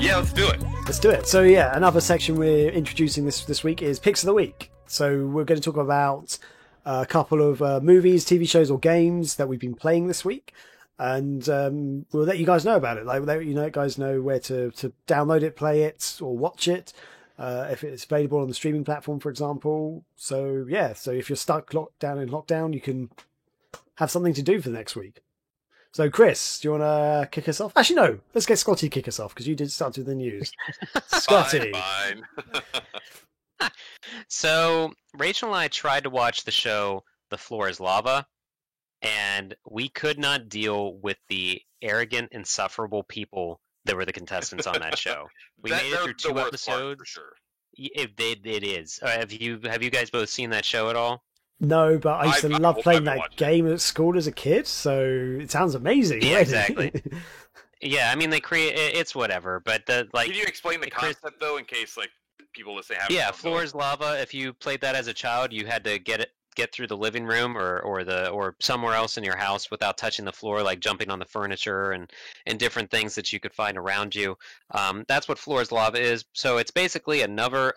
Yeah, let's do it. Let's do it. So yeah, another section we're introducing this week is Picks of the Week. So we're going to talk about a couple of movies, TV shows, or games that we've been playing this week, and we'll let you guys know about it. Like, we'll let you guys know where to download it, play it, or watch it, if it's available on the streaming platform, for example. So yeah, so if you're stuck locked down in lockdown, you can have something to do for the next week. So, Chris, do you want to kick us off? Actually, no. Let's get Scotty to kick us off, because you did start with the news. Scotty. Fine. So, Rachel and I tried to watch the show The Floor is Lava, and we could not deal with the arrogant, insufferable people that were the contestants on that show. We made it through 2 episodes. For sure. It is. Have you guys both seen that show at all? No, but I used to love playing that game at school as a kid, so it sounds amazing. Yeah, exactly. Yeah, I mean, they create it's whatever, but Can you explain the concept though, in case like people listening haven't? Yeah, Floor is Lava. If you played that as a child, you had to get through the living room or somewhere else in your house without touching the floor, like jumping on the furniture and different things that you could find around you. That's what Floor is Lava is. So it's basically another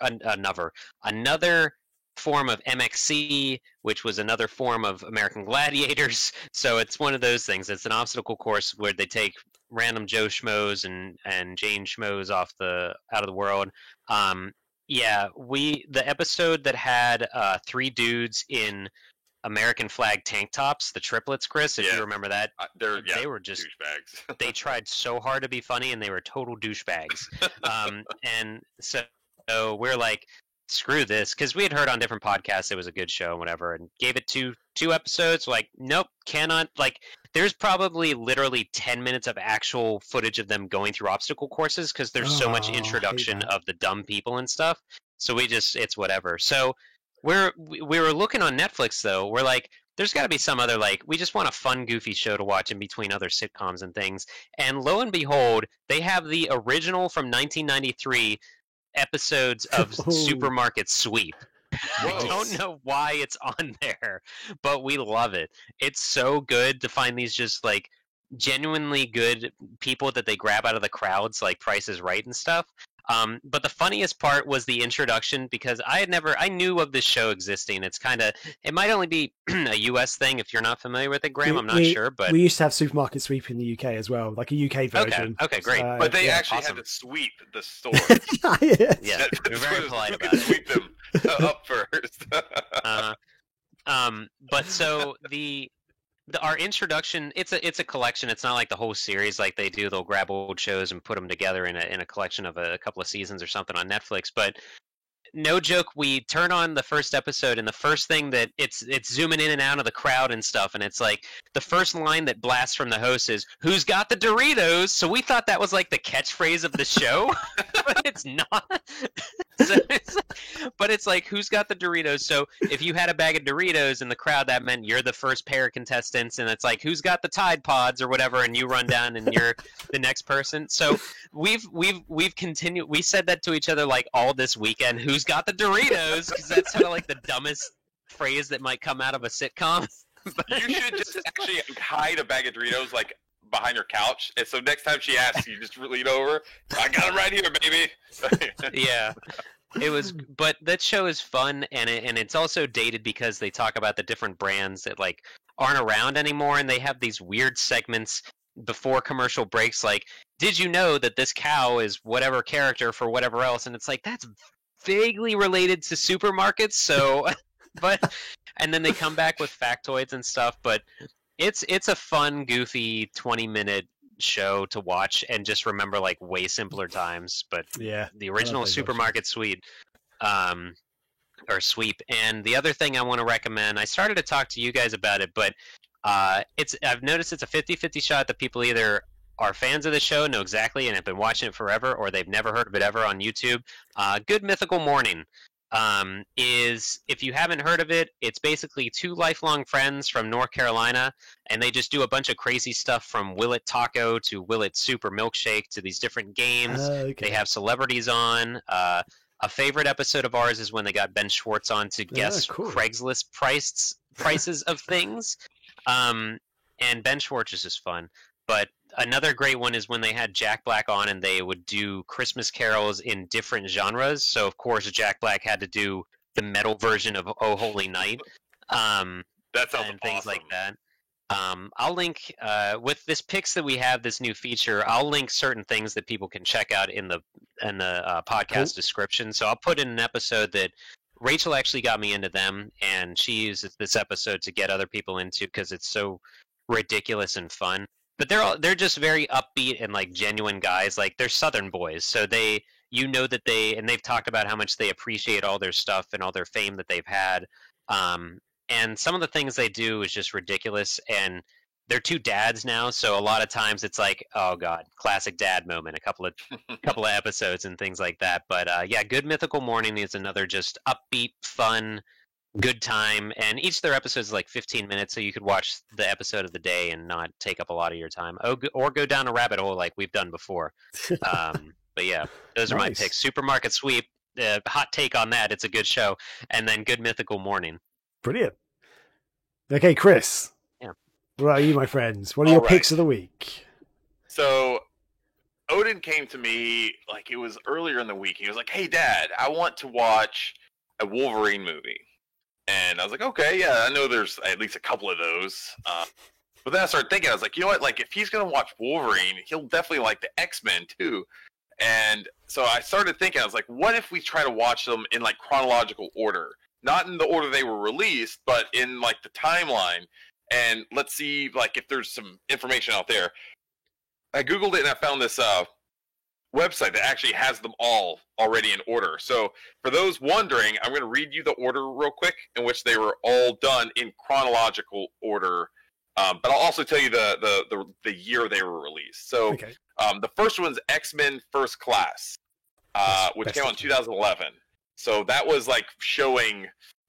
form of MXC, which was another form of American Gladiators. So it's one of those things. It's an obstacle course where they take random Joe Schmoes and Jane Schmoes out of the world. The episode that had 3 dudes in American flag tank tops, the triplets, Chris, if you remember that, they were just douchebags. They tried so hard to be funny, and they were total douchebags. And so we're like, screw this, because we had heard on different podcasts it was a good show and whatever, and gave it two episodes. Like, nope, cannot. Like, there's probably literally 10 minutes of actual footage of them going through obstacle courses, because there's so much introduction of the dumb people and stuff. So it's whatever. So we were looking on Netflix though. We're like, there's got to be some other, like, we just want a fun, goofy show to watch in between other sitcoms and things. And lo and behold, they have the original from 1993 episodes of Supermarket Sweep. I don't know why it's on there, but we love it. It's so good to find these just like genuinely good people that they grab out of the crowds, like Price is Right and stuff. But the funniest part was the introduction, because I knew of this show existing. It might only be a US thing if you're not familiar with it, Graham. I'm not sure, but we used to have Supermarket Sweep in the UK as well, like a UK version. Okay, great. But they actually had to sweep the store. Yeah, we're very polite about it. Sweep them up first. But so our introduction, it's a collection. It's not like the whole series like they do. They'll grab old shows and put them together in a collection of a couple of seasons or something on Netflix. But no joke, we turn on the first episode, and the first thing that it's zooming in and out of the crowd and stuff, and it's like the first line that blasts from the host is, "Who's got the Doritos?" So we thought that was like the catchphrase of the show, but it's not. But it's like, who's got the Doritos? So if you had a bag of Doritos in the crowd, that meant you're the first pair of contestants, and it's like, who's got the Tide Pods or whatever, and you run down and you're the next person. So we've continued. We said that to each other like all this weekend. Who's got the Doritos? Because that's kind of like the dumbest phrase that might come out of a sitcom. You should just actually hide a bag of Doritos like behind your couch, and so next time she asks, you just lean over. I got them right here, baby. Yeah. It was, but that show is fun, and it's also dated because they talk about the different brands that like aren't around anymore, and they have these weird segments before commercial breaks, like, did you know that this cow is whatever character for whatever else? And it's like, that's vaguely related to supermarkets, so but and then they come back with factoids and stuff, but it's a fun, goofy 20-minute show to watch and just remember like way simpler times. But yeah, the original Supermarket Sweep, or Sweep. And the other thing I want to recommend, I started to talk to you guys about it, but I've noticed it's a 50-50 shot that people either are fans of the show, know exactly, and have been watching it forever, or they've never heard of it ever on YouTube. Good Mythical Morning is, if you haven't heard of it, it's basically 2 lifelong friends from North Carolina, and they just do a bunch of crazy stuff, from Will It Taco to Will It Super Milkshake to these different games. They have celebrities on. A favorite episode of ours is when they got Ben Schwartz on to guess Craigslist prices of things. And Ben Schwartz is just fun. But another great one is when they had Jack Black on and they would do Christmas carols in different genres. So of course Jack Black had to do the metal version of "Oh Holy Night," That sounds and things awesome. like that. I'll link with this picks that we have this new feature. I'll link certain things that people can check out in the podcast description. So I'll put in an episode that Rachel actually got me into them, and she uses this episode to get other people into because it's so ridiculous and fun. But they're just very upbeat and like genuine guys. Like they're Southern boys, so they've talked about how much they appreciate all their stuff and all their fame that they've had. And some of the things they do is just ridiculous. And they're two dads now, so a lot of times it's like, oh god, classic dad moment. A couple of episodes and things like that. But yeah, Good Mythical Morning is another just upbeat, fun, good time. And each of their episodes is like 15 minutes, so you could watch the episode of the day and not take up a lot of your time, or go down a rabbit hole like we've done before. But yeah, those are my picks. Supermarket Sweep. Hot take on that. It's a good show. And then Good Mythical Morning. Brilliant. Okay, Chris. Yeah. What are you, my friends? What are your picks of the week? So, Odin came to me, like, it was earlier in the week. He was like, hey, Dad, I want to watch a Wolverine movie. And I was like, okay, yeah, I know there's at least a couple of those. But then I started thinking, I was like, you know what? Like, if he's going to watch Wolverine, he'll definitely like the X-Men, too. And so I started thinking, I was like, what if we try to watch them in, like, chronological order? Not in the order they were released, but in, like, the timeline. And let's see, like, if there's some information out there. I Googled it and I found this website that actually has them all already in order. So for those wondering, I'm going to read you the order real quick in which they were all done in chronological order. But I'll also tell you the year they were released. So the first one's X-Men First Class, which came out in 2011. So that was like showing,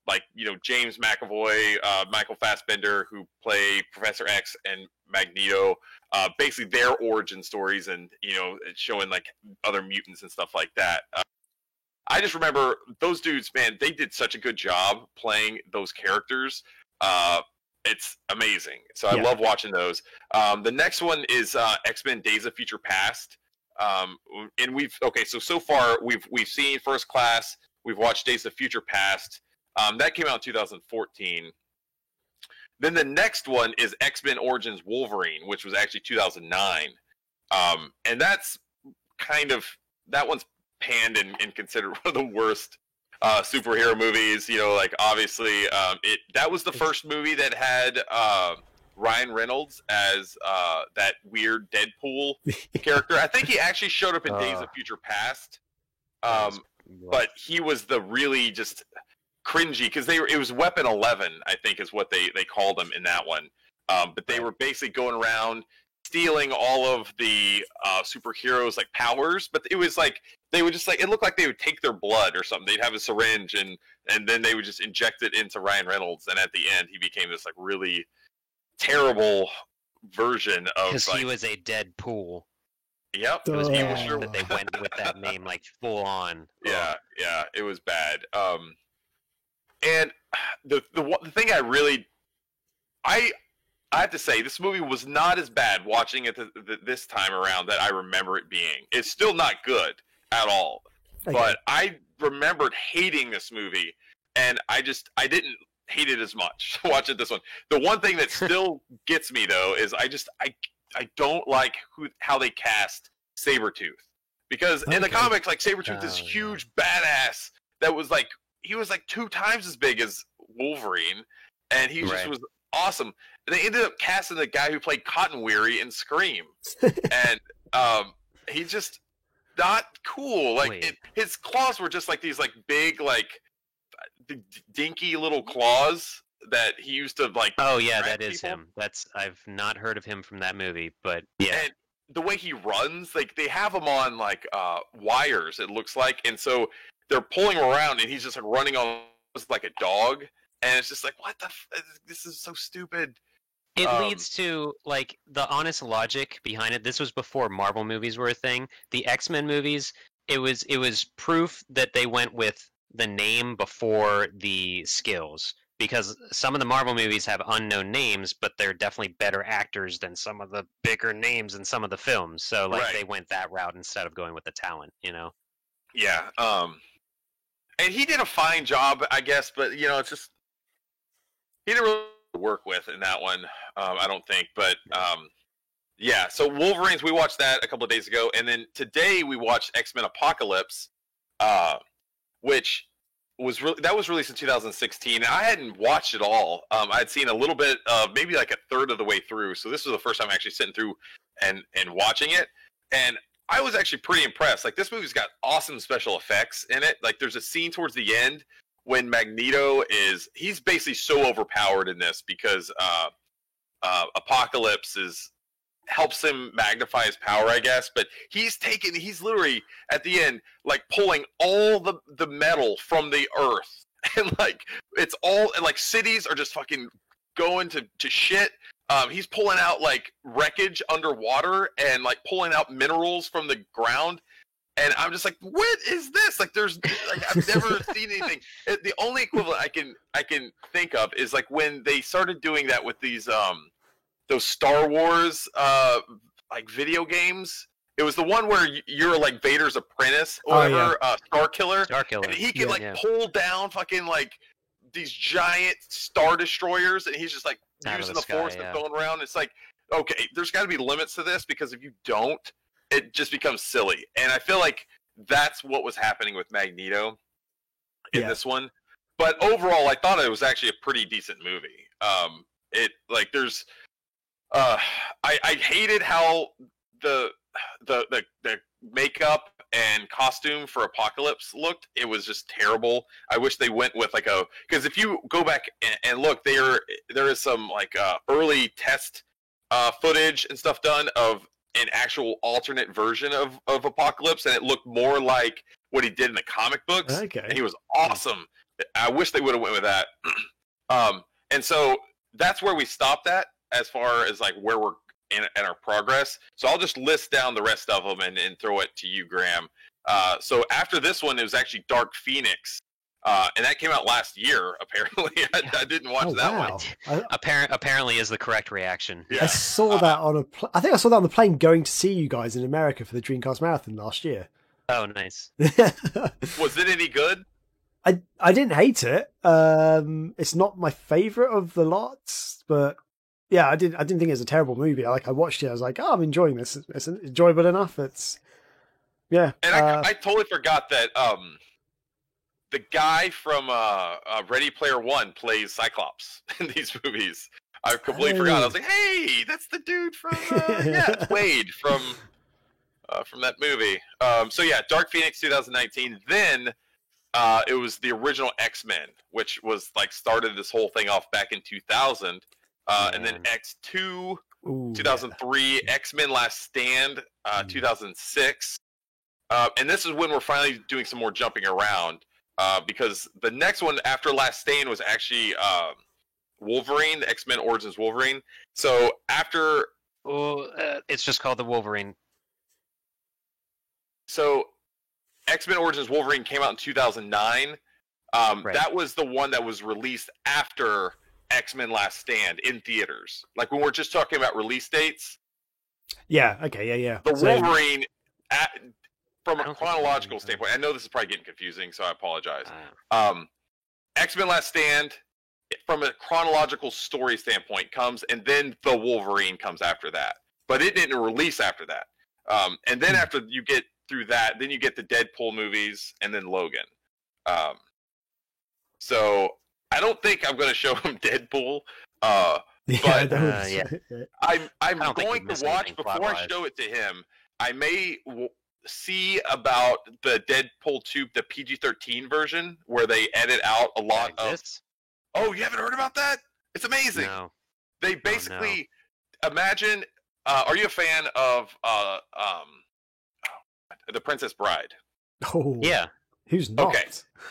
like, you know, James McAvoy, Michael Fassbender, who play Professor X and Magneto, basically their origin stories, and, you know, showing like other mutants and stuff like that. I just remember those dudes, man, they did such a good job playing those characters. It's amazing. So I love watching those. The next one is X-Men Days of Future Past. And so far we've seen First Class, we've watched Days of Future Past. That came out in 2014. Then the next one is X-Men Origins Wolverine, which was actually 2009. And that's that one's panned and considered one of the worst superhero movies. You know, like, obviously, that was the first movie that had Ryan Reynolds as that weird Deadpool character. I think he actually showed up in Days of Future Past. But he was the really just cringy, because it was Weapon 11, I think, is what they called him in that one. But they were basically going around stealing all of the superheroes' like powers, but it was like they would just, like, it looked like they would take their blood or something. They'd have a syringe and then they would just inject it into Ryan Reynolds, and at the end he became this like really terrible version of, because he was a Deadpool. Yep, it was sure that they went with that name like full on. Yeah, it was bad. And the thing I have to say, this movie was not as bad watching it this time around that I remember it being. It's still not good at all. Okay. But I remembered hating this movie, and I didn't hate it as much watching this one. The one thing that still gets me, though, is I don't like how they cast Sabretooth. Because in the comics, like, Sabretooth is huge badass that was like, he was like 2 times as big as Wolverine, and he just was awesome. They ended up casting the guy who played Cotton Weary in Scream, and he's just not cool. Like, his claws were just like these like big, like, dinky little claws that he used to, like. Oh yeah, that is him. I've not heard of him from that movie, but yeah. And the way he runs, like, they have him on like wires, it looks like, and so they're pulling him around, and he's just like running on like a dog, and it's just like, what the? This is so stupid. It leads to, like, the honest logic behind it. This was before Marvel movies were a thing. The X-Men movies, it was proof that they went with the name before the skills, because some of the Marvel movies have unknown names, but they're definitely better actors than some of the bigger names in some of the films. So like Right. they went that route instead of going with the talent, you know. Yeah. And he did a fine job, I guess, but you know, it's just he didn't really work with in that one. I don't think, but yeah. So Wolverines, we watched that a couple of days ago, and then today we watched X-Men Apocalypse, which that was released in 2016. And I hadn't watched it all. I'd seen a little bit of maybe like a third of the way through. So this was the first time actually sitting through and watching it, and I was actually pretty impressed. Like this movie's got awesome special effects in it. Like there's a scene towards the end when Magneto he's basically so overpowered in this because Apocalypse helps him magnify his power, I guess. But he's literally at the end like pulling all the metal from the earth, and like it's all and like cities are just fucking going to shit. He's pulling out like wreckage underwater and like pulling out minerals from the ground, and I'm just like, what is this? Like, there's like I've never seen anything. The only equivalent I can think of is like when they started doing that with these those Star Wars like video games. It was the one where you're like Vader's apprentice or whatever, Starkiller. Starkiller. And he can pull down fucking like these giant Star Destroyers, and he's just like using the Force and throwing around. It's like, okay, there's got to be limits to this, because if you don't, it just becomes silly. And I feel like that's what was happening with Magneto in this one. But overall, I thought it was actually a pretty decent movie. I hated how the makeup and costume for Apocalypse looked. It was just terrible. I wish they went with because if you go back and look, there is some like early test footage and stuff done of an actual alternate version of Apocalypse, and it looked more like what he did in the comic books. Okay. And he was awesome. I wish they would have went with that. And so that's where we stopped at as far as like where we're in our progress. So I'll just list down the rest of them and throw it to you, Graham. So after this one, it was actually Dark Phoenix. And that came out last year, apparently. I didn't watch that one. Apparently is the correct reaction. Yeah. I saw that I think I saw that on the plane going to see you guys in America for the Dreamcast Marathon last year. Oh, nice. Was it any good? I didn't hate it. It's not my favorite of the lots, but yeah, I didn't think it was a terrible movie. I watched it. I was like, oh, I'm enjoying this. It's enjoyable enough. Yeah. And I totally forgot that the guy from Ready Player One plays Cyclops in these movies. I completely forgot. I was like, hey, that's the dude from it's Wade from that movie. So yeah, Dark Phoenix 2019. Then it was the original X-Men, which was like started this whole thing off back in 2000. And then X2, 2003, X-Men Last Stand, 2006. And this is when we're finally doing some more jumping around, because the next one after Last Stand was actually Wolverine, the X-Men Origins Wolverine. So after... it's just called the Wolverine. So X-Men Origins Wolverine came out in 2009. Right. That was the one that was released after X-Men Last Stand in theaters. Like when we're just talking about release dates. Yeah, okay, yeah. The Wolverine, from a chronological standpoint, I know this is probably getting confusing, so I apologize. X-Men Last Stand, from a chronological story standpoint, comes, and then the Wolverine comes after that. But it didn't release after that. And then after you get through that, then you get the Deadpool movies, and then Logan. So I don't think I'm going to show him Deadpool, but I'm going to watch before I show it to him. I may see about the Deadpool 2, the PG-13 version, where they edit out a lot of. Oh, you haven't heard about that? It's amazing. No. They basically imagine. Are you a fan of The Princess Bride? Oh yeah. Who's not? Okay,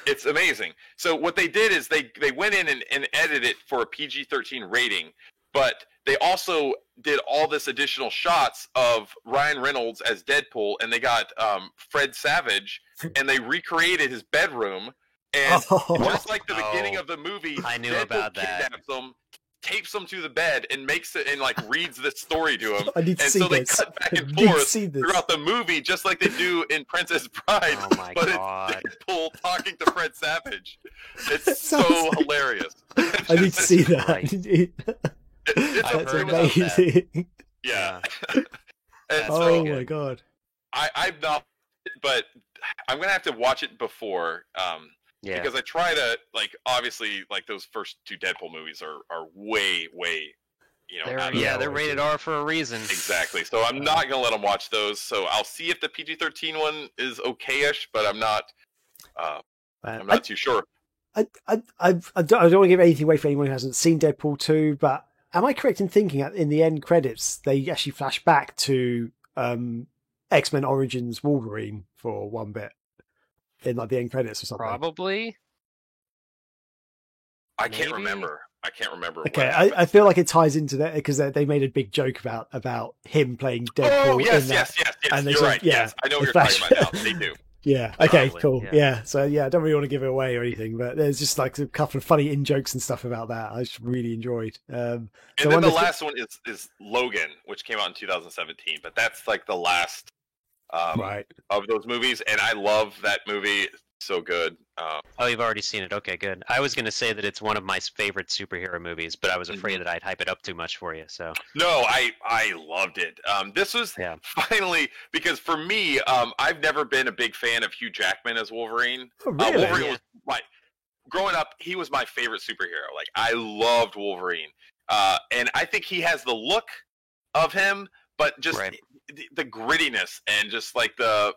it's amazing. So what they did is they went in and edited it for a PG-13 rating, but they also did all this additional shots of Ryan Reynolds as Deadpool, and they got Fred Savage, and they recreated his bedroom And Oh. just like the beginning Oh, of the movie, I knew Deadpool about that. kidnaps him, tapes him to the bed, and makes it and like reads this story to him. I need to And see so they this. cut back I and need to forth see this. throughout the movie, just like they do in Princess Bride. Oh my but God. it's Deadpool talking to Fred Savage. It's That so sounds- hilarious. I need to see that. Right. It's I've That's heard about that. amazing. Yeah. That's And Oh so good. my god. I've not, but I'm gonna have to watch it before, Yeah. because I try to like obviously like those first two Deadpool movies are way out of They're rated R for a reason. exactly. So I'm not gonna let them watch those. So I'll see if the PG-13 one is okay-ish, but I'm not too sure. I don't want to give anything away for anyone who hasn't seen Deadpool 2, but am I correct in thinking that in the end credits they actually flash back to X-Men Origins Wolverine for one bit in like the end credits or something? Probably. I can't Maybe? remember. I can't remember. Okay, what happened. I feel like it ties into that because they made a big joke about him playing Deadpool. Oh yes, in that. yes. and they You're said- right. yeah, Yes, I know what the you're talking flash- about now. They do. Yeah. Okay. Probably, Cool. yeah. Yeah. So yeah, I don't really want to give it away or anything, but there's just like a couple of funny in jokes and stuff about that. I just really enjoyed. So I And then the wonder if- last one is Logan, which came out in 2017. But that's like the last right. of those movies, and I love that movie. It's so good. Oh, you've already seen it. Okay, good. I was going to say that it's one of my favorite superhero movies, but I was afraid that I'd hype it up too much for you. So No, I loved it. This was Yeah. finally because for me, I've never been a big fan of Hugh Jackman as Wolverine. Oh, really? Wolverine Yeah. was my growing up. He was my favorite superhero. Like I loved Wolverine, and I think he has the look of him, but just Right. the grittiness and just like the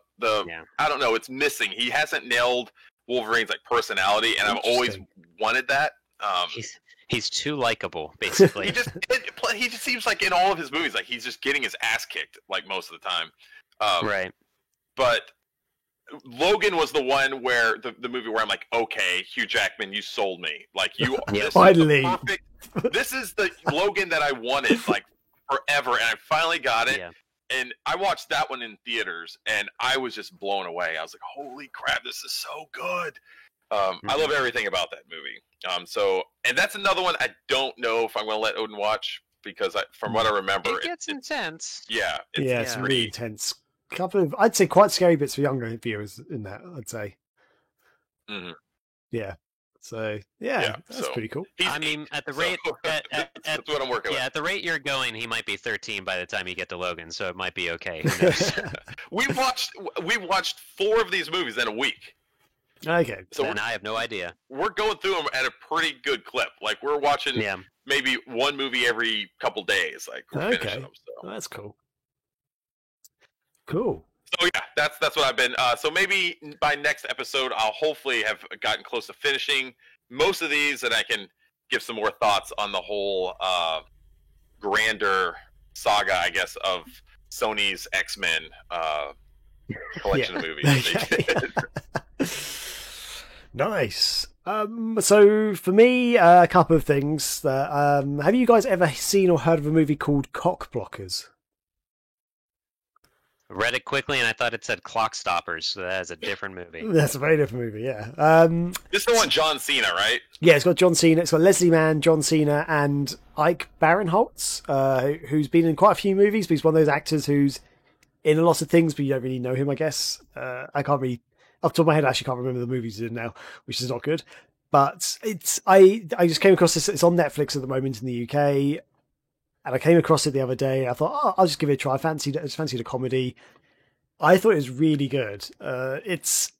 Yeah. I don't know. It's missing. He hasn't nailed Wolverine's like personality, and I've always wanted that. he's too likable, basically. He just seems like in all of his movies, like he's just getting his ass kicked like most of the time. Right. But Logan was the one where the movie where I'm like, okay, Hugh Jackman, you sold me. Like you, Yeah. this Finally. is the perfect. This is the Logan that I wanted like forever, and I finally got it. Yeah. And I watched that one in theaters, and I was just blown away. I was like, "Holy crap, this is so good!" I love everything about that movie. And that's another one I don't know if I'm going to let Odin watch because from what I remember, It gets intense. yeah, Yeah, it's yeah. really intense. Couple of, I'd say, quite scary bits for younger viewers in that. I'd say, Mhm. yeah. So yeah, Yeah, that's so- pretty cool. I mean, at the rate that's what I'm working at the rate you're going, he might be 13 by the time you get to Logan, so it might be okay. Who knows? with. We watched 4 of these movies in a week, Okay, so and I have no idea. we're going through them at a pretty good clip. Like we're watching Yeah. maybe one movie every couple days. Like we're Okay. finishing them. So. that's cool. Cool. So yeah, that's what I've been. So maybe by next episode, I'll hopefully have gotten close to finishing most of these, and I can give some more thoughts on the whole grander saga, I guess, of Sony's X-Men collection of movies. Okay. Nice. So for me, a couple of things. Have you guys ever seen or heard of a movie called Cock Blockers? Read it quickly, and I thought it said Clock Stoppers, so that is a different movie. That's a very different movie. Yeah. This is the one John Cena, right? Yeah, it's got John Cena, it's got Leslie Mann, John Cena, and Ike Barinholtz, who's been in quite a few movies, but he's one of those actors who's in a lot of things, but you don't really know him, I guess. I can't really, off the top of my head, I actually can't remember the movies he's in now, which is not good. But I just came across this, it's on Netflix at the moment in the UK, and I came across it the other day. I thought, oh, I'll just give it a try. I just fancied a comedy. I thought it was really good. It's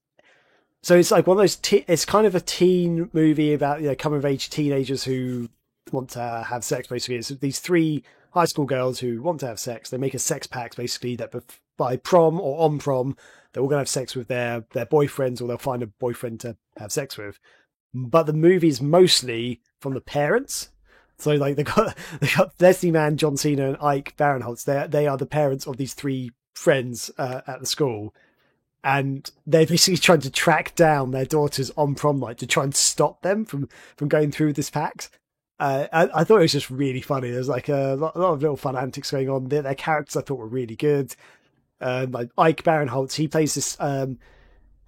like one of those. It's kind of a teen movie about coming of age teenagers who want to have sex. Basically, it's these 3 high school girls who want to have sex. They make a sex pact basically that by prom or on prom, they're all going to have sex with their boyfriends, or they'll find a boyfriend to have sex with. But the movie's mostly from the parents. So like they got Leslie Mann, John Cena, and Ike Barinholtz. They are the parents of these 3 friends at the school, and they're basically trying to track down their daughters on prom night to try and stop them from going through this pact. I thought it was just really funny. There's like a lot of little fun antics going on. Their characters I thought were really good. Like Ike Barinholtz, he plays this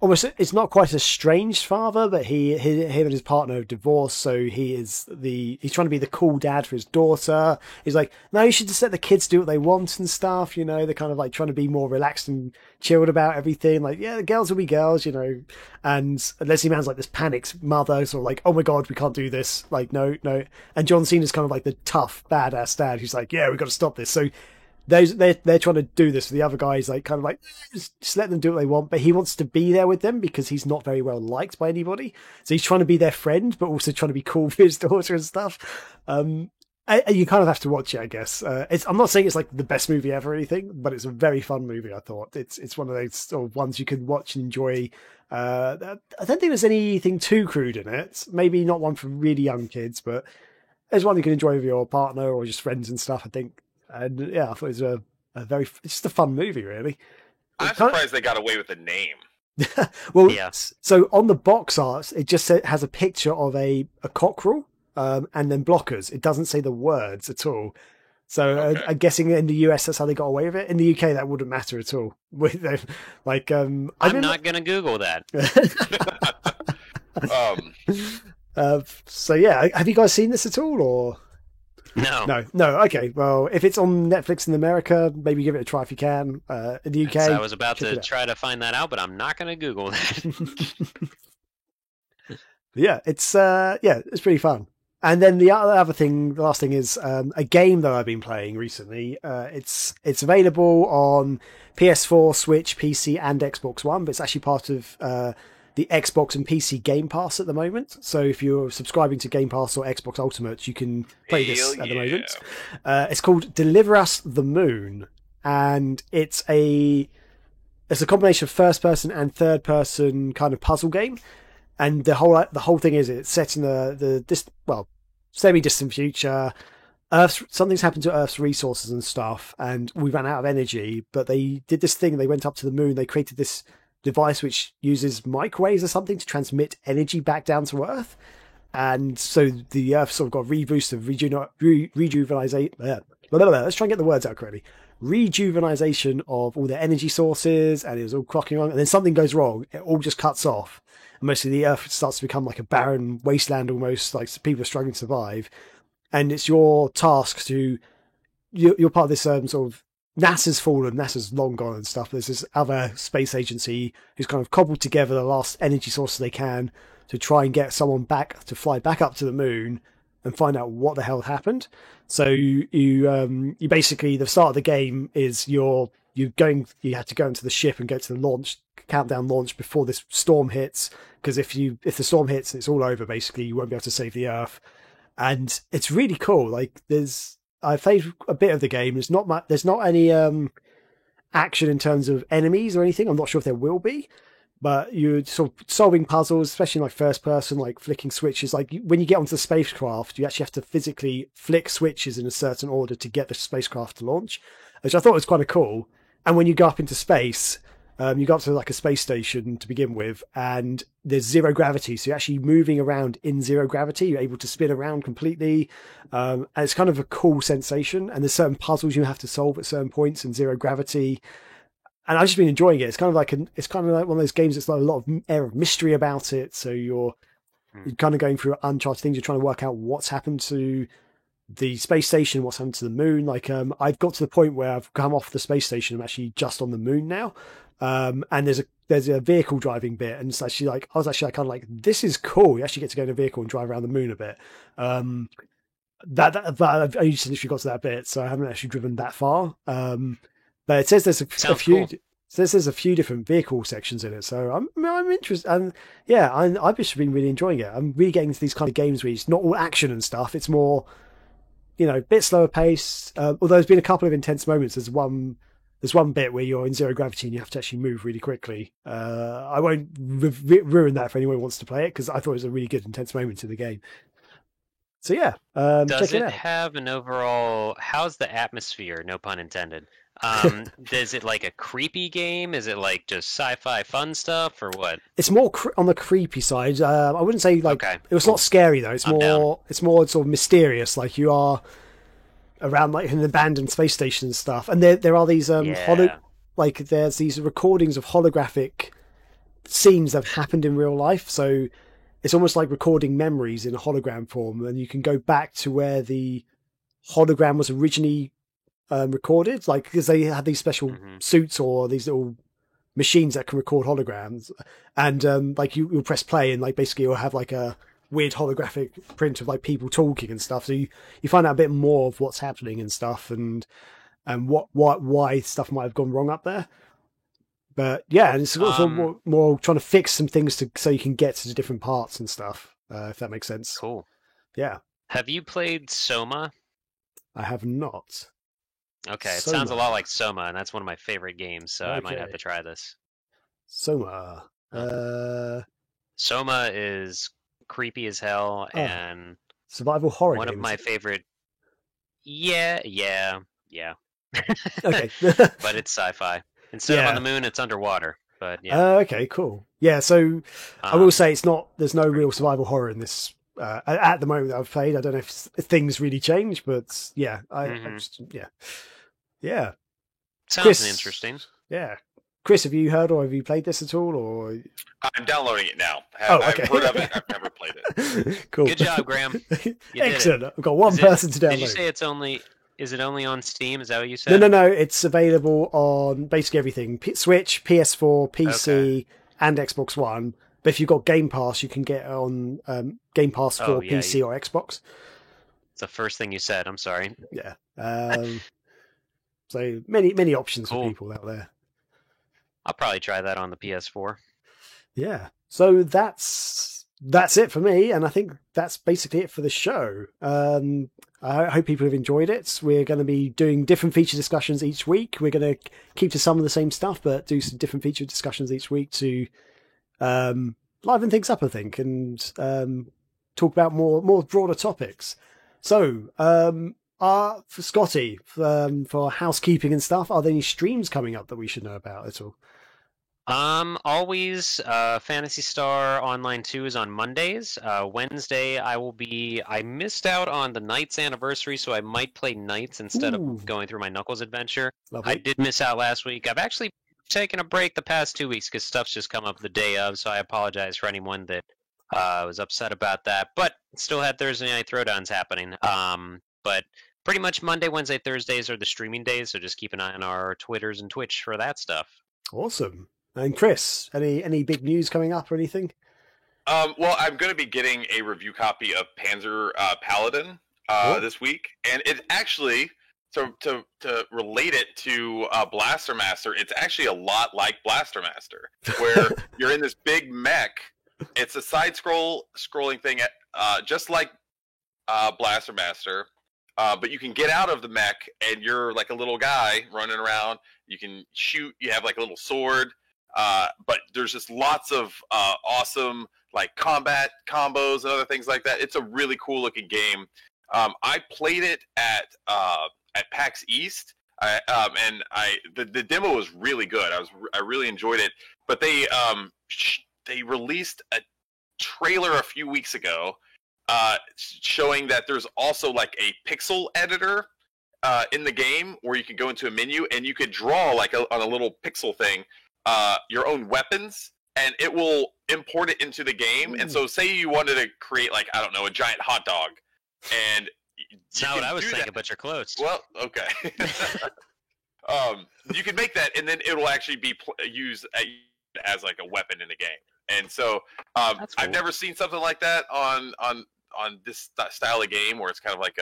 almost, it's not quite a estranged father, but him and his partner have divorced, so he's trying to be the cool dad for his daughter. He's like, no, you should just let the kids do what they want and stuff, you know. They're kind of like trying to be more relaxed and chilled about everything. Like, yeah, the girls will be girls, you know. And Leslie Mann's like this panicked mother, sort of like, oh my god, we can't do this. Like, no. And John Cena's kind of like the tough badass dad who's like, yeah, we've got to stop this. So they're trying to do this. The other guy's like kind of like just let them do what they want, but he wants to be there with them because he's not very well liked by anybody. So he's trying to be their friend, but also trying to be cool with his daughter and stuff. You kind of have to watch it, I guess. I'm not saying it's like the best movie ever or anything, but it's a very fun movie. I thought it's one of those sort of ones you can watch and enjoy. I don't think there's anything too crude in it. Maybe not one for really young kids, but there's one you can enjoy with your partner or just friends and stuff, I think. And yeah, I thought it was it's just a fun movie, really. I'm surprised they got away with the name. Well, yes. So on the box art, it just has a picture of a cockerel and then blockers. It doesn't say the words at all. So Okay. I'm guessing in the US that's how they got away with it. In the UK, that wouldn't matter at all. Like, I'm not going to Google that. So yeah, have you guys seen this at all, or? No. No. Okay. Well, if it's on Netflix in America, maybe give it a try if you can. In the UK, I was about check to it out. try to find that out, but I'm not going to Google that. Yeah, it's pretty fun. And then the last thing is a game that I've been playing recently. It's available on PS4, Switch, PC, and Xbox One, but it's actually part of the Xbox and PC Game Pass at the moment. So if you're subscribing to Game Pass or Xbox Ultimate, you can play this at the moment. It's called Deliver Us the Moon, and it's a combination of first person and third person kind of puzzle game. And the whole thing is it's set in the semi-distant future. Something's happened to Earth's resources and stuff, and we ran out of energy. But they did this thing. They went up to the moon. They created this device which uses microwaves or something to transmit energy back down to Earth. And so the Earth sort of got a reboost of rejuvenization. Let's try and get the words out correctly. Rejuvenization of all their energy sources, and it was all clocking on. And then something goes wrong. It all just cuts off. And mostly the Earth starts to become like a barren wasteland almost, like people are struggling to survive. And it's your task to... You're part of this sort of... NASA's fallen, NASA's long gone and stuff. There's this other space agency who's kind of cobbled together the last energy sources they can to try and get someone back to fly back up to the moon and find out what the hell happened. So you basically, the start of the game is you have to go into the ship and get to the countdown launch before this storm hits, because if the storm hits, it's all over. Basically, you won't be able to save the Earth, and it's really cool. Like I played a bit of the game. There's not much. There's not any action in terms of enemies or anything. I'm not sure if there will be, but you're sort of solving puzzles, especially like first person, like flicking switches. Like when you get onto the spacecraft, you actually have to physically flick switches in a certain order to get the spacecraft to launch, which I thought was kind of cool. And when you go up into space, you go up to like a space station to begin with, and there's zero gravity. So you're actually moving around in zero gravity. You're able to spin around completely. And it's kind of a cool sensation. And there's certain puzzles you have to solve at certain points in zero gravity. And I've just been enjoying it. It's kind of like one of those games that's like a lot of air of mystery about it. So you're kind of going through uncharted things. You're trying to work out what's happened to the space station, what's happened to the moon. Like I've got to the point where I've come off the space station. I'm actually just on the moon now. And there's a vehicle driving bit, and it's actually like I was actually kind of like, this is cool. You actually get to go in a vehicle and drive around the moon a bit. That I just literally got to that bit, so I haven't actually driven that far. But it says there's a few. Cool. Says there's a few different vehicle sections in it, so I'm interested, and yeah, I've just been really enjoying it. I'm really getting into these kind of games where it's not all action and stuff. It's more, a bit slower paced. Although there's been a couple of intense moments. There's one bit where you're in zero gravity and you have to actually move really quickly. I won't ruin that for anyone who wants to play it, because I thought it was a really good intense moment in the game. So yeah, does check it out. have an overall? How's the atmosphere? No pun intended. Is it like a creepy game? Is it like just sci-fi fun stuff, or what? It's more on the creepy side. I wouldn't say like it was not scary though. It's more sort of mysterious. Like you are around like an abandoned space station and stuff, and there are these there's these recordings of holographic scenes that have happened in real life. So it's almost like recording memories in a hologram form, and you can go back to where the hologram was originally recorded, like because they had these special suits or these little machines that can record holograms, and like you'll press play and like basically you'll have like a weird holographic print of like people talking and stuff. So you find out a bit more of what's happening and stuff, and why stuff might have gone wrong up there. But yeah, and it's also more trying to fix some things so you can get to the different parts and stuff. If that makes sense. Cool. Yeah. Have you played Soma? I have not. Okay, it sounds a lot like Soma, and that's one of my favorite games, so I might have to try this. Soma. Soma is creepy as hell, and survival horror. One of my favorite. Yeah. Okay. But it's sci-fi. Instead of on the moon, it's underwater. But yeah. Okay, cool. Yeah, so I will say there's no real survival horror in this at the moment that I've played. I don't know if things really change, but yeah, yeah. Sounds interesting. Yeah. Chris, have you heard or have you played this at all? Or I'm downloading it now. Okay. I've heard of it. I've never played it. Cool. Good job, Graham. Excellent. I've got one person to download. Did you say is it only on Steam? Is that what you said? No. It's available on basically everything. Switch, PS4, PC, and Xbox One. But if you've got Game Pass, you can get it on Game Pass for PC or Xbox. It's the first thing you said. I'm sorry. Yeah. So many options for people out there. I'll probably try that on the PS4. Yeah. So that's it for me, and I think that's basically it for the show. I hope people have enjoyed it. We're going to be doing different feature discussions each week. We're going to keep to some of the same stuff, but do some different feature discussions each week to liven things up, I think, and talk about more broader topics. So, for Scotty, for housekeeping and stuff, are there any streams coming up that we should know about at all? Always Phantasy Star Online 2 is on Mondays. Wednesday I missed out on the Knights anniversary, so I might play Knights instead of going through my Knuckles adventure. Lovely. I did miss out last week. I've actually taken a break the past 2 weeks because stuff's just come up the day of, so I apologize for anyone that was upset about that. But still had Thursday Night Throwdowns happening. But pretty much Monday, Wednesday, Thursdays are the streaming days, so just keep an eye on our Twitters and Twitch for that stuff. Awesome. And Chris, any big news coming up or anything? Well, I'm going to be getting a review copy of Panzer Paladin this week, and it actually to relate it to Blaster Master, it's actually a lot like Blaster Master, where you're in this big mech. It's a scrolling thing, just like Blaster Master, but you can get out of the mech, and you're like a little guy running around. You can shoot. You have like a little sword. But there's just lots of awesome like combat combos and other things like that. It's a really cool looking game. I played it at PAX East, and the demo was really good. I really enjoyed it. But they released a trailer a few weeks ago, showing that there's also like a pixel editor in the game where you can go into a menu and you could draw like on a little pixel thing. Your own weapons, and it will import it into the game. And so say you wanted to create, like, I don't know, a giant hot dog, and it's not what I was thinking, but you're close. Well, okay. You can make that, and then it'll actually be used as like a weapon in the game. And so cool. I've never seen something like that on this style of game, where it's kind of like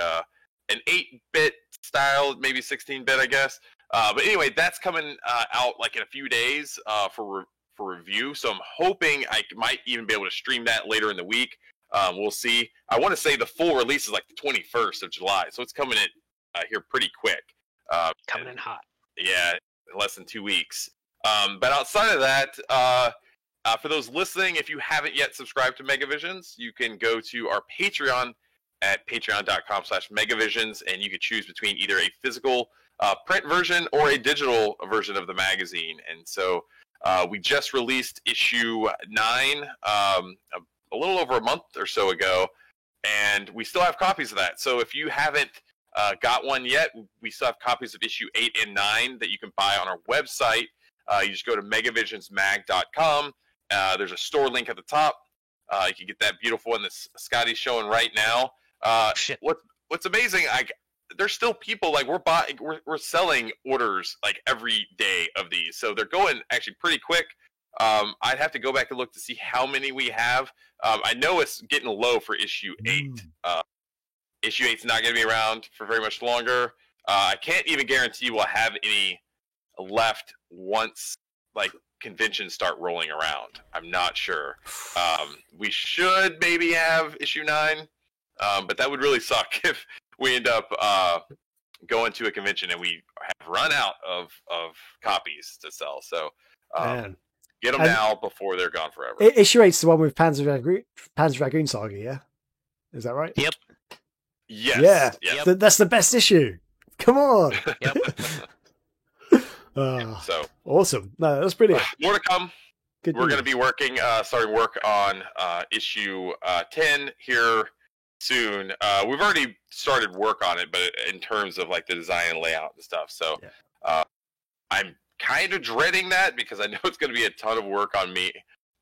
an 8-bit style, maybe 16-bit, I guess. But anyway, that's coming out like in a few days for review. So I'm hoping I might even be able to stream that later in the week. We'll see. I want to say the full release is like the 21st of July, so it's coming in here pretty quick. Coming in hot. Yeah, less than 2 weeks. But outside of that, for those listening, if you haven't yet subscribed to Megavisions, you can go to our Patreon at patreon.com/Megavisions, and you can choose between either a physical print version or a digital version of the magazine. And so we just released issue 9 a little over a month or so ago, and we still have copies of that. So if you haven't got one yet, we still have copies of issue 8 and 9 that you can buy on our website. You just go to megavisionsmag.com, There's a store link at the top. You can get that beautiful one that Scotty's showing right now. Shit. What's amazing, there's still people like we're selling orders like every day of these, so they're going actually pretty quick. I'd have to go back and look to see how many we have. I know it's getting low for issue 8. Issue 8's not going to be around for very much longer. I can't even guarantee we'll have any left once like conventions start rolling around. I'm not sure. We should maybe have issue 9, but that would really suck if we end up going to a convention and we have run out of copies to sell. So get them now before they're gone forever. Issue 8's the one with Panzer Dragoon Saga, yeah? Is that right? Yep. Yes. Yeah. Yep. That's the best issue. Come on. Yep. So awesome. No, that's brilliant. More to come. Good We're going to be starting work on issue 10 here soon. We've already started work on it, but in terms of like the design and layout and stuff. So I'm kind of dreading that because I know it's going to be a ton of work on me.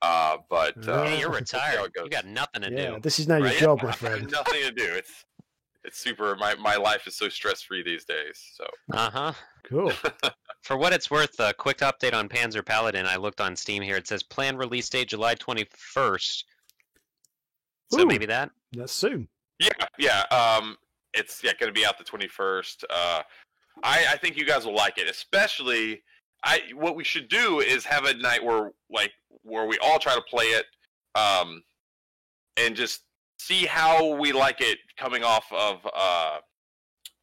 But you're retired. You got nothing to do. This is now your job, my friend. Nothing to do. It's super. My life is so stress free these days. So Cool. For what it's worth, a quick update on Panzer Paladin. I looked on Steam here. It says planned release date July 21st. So maybe that's soon. Yeah. It's going to be out the 21st. I think you guys will like it, especially. What we should do is have a night where we all try to play it, and just see how we like it coming off of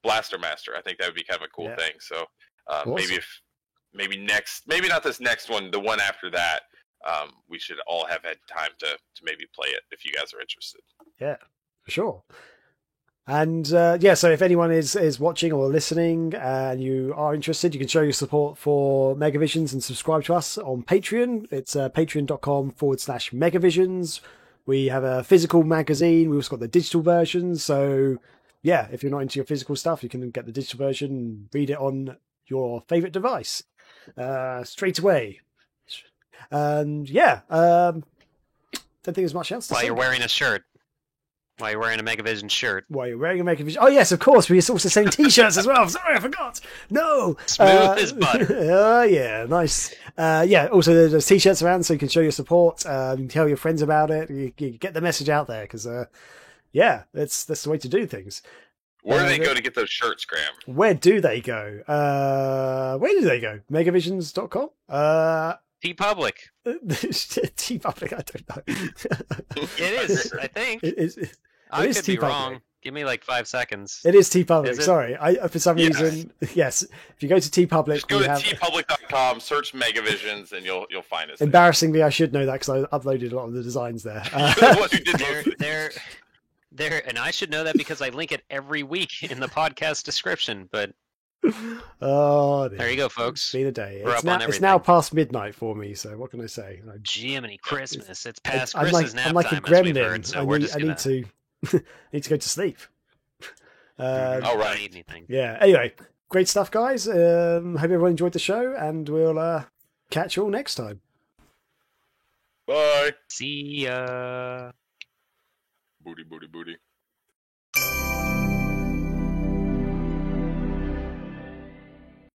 Blaster Master. I think that would be kind of a cool thing. So awesome. maybe not this next one, the one after that, we should all have had time to maybe play it if you guys are interested. Yeah, for sure. And so if anyone is watching or listening and you are interested, you can show your support for Megavisions and subscribe to us on Patreon. It's patreon.com/Megavisions. We have a physical magazine. We also got the digital version. So yeah, if you're not into your physical stuff, you can get the digital version and read it on your favorite device straight away. And don't think there's much else to say. While you're wearing a shirt. While you're wearing a Megavision shirt. While you're wearing a Megavision... Oh, yes, of course. We also selling T-shirts as well. Sorry, I forgot. No. Smooth as butter. Oh, yeah. Nice. Also, there's T-shirts around so you can show your support. You can tell your friends about it. You get the message out there because, that's the way to do things. Where do they go to get those shirts, Graham? Where do they go? Megavisions.com? TeePublic. TeePublic, I don't know. It is, I think. I could be wrong. Give me like 5 seconds. It is TeePublic. Sorry, for some reason, yes. If you go to TeePublic, just go to tpublic.com, search Megavisions, and you'll find us. Embarrassingly, I should know that because I uploaded a lot of the designs there. And I should know that because I link it every week in the podcast description. But there you go, folks. It's been a day. It's now past midnight for me, so what can I say? Jiminy Christmas! It's past Chris's nap time. I'm like a gremlin. So I need to go to sleep. All right. Need anything. Yeah. Anyway, great stuff, guys. Hope everyone enjoyed the show, and we'll catch you all next time. Bye. See ya. Booty.